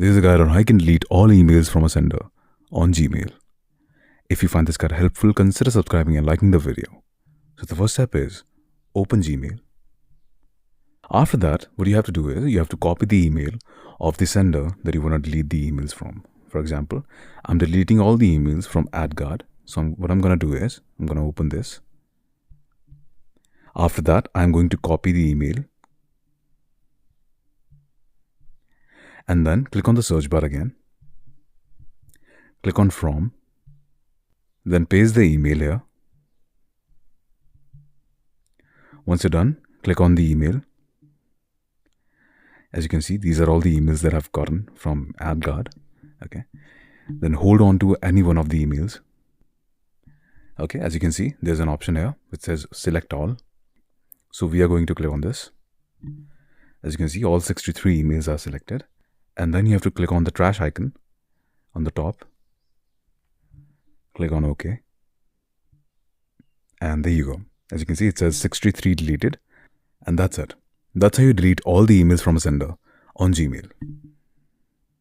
This is a guide on how you can delete all emails from a sender on Gmail. If you find this guide helpful, consider subscribing and liking the video. So the first step is open Gmail. After that, what you have to do is you have to copy the email of the sender that you want to delete the emails from. For example, I'm deleting all the emails from AdGuard. So what I'm going to do is I'm going to open this. After that, I'm going to copy the email and then click on the search bar again. Click on From. Then paste the email here. Once you're done, click on the email. As you can see, these are all the emails that I've gotten from AdGuard. Okay. Then hold on to any one of the emails. Okay, as you can see, there's an option here which says select all. So we are going to click on this. As you can see, all 63 emails are selected. And then you have to click on the trash icon on the top. Click on OK. And there you go. As you can see, it says 63 deleted. And that's it. That's how you delete all the emails from a sender on Gmail.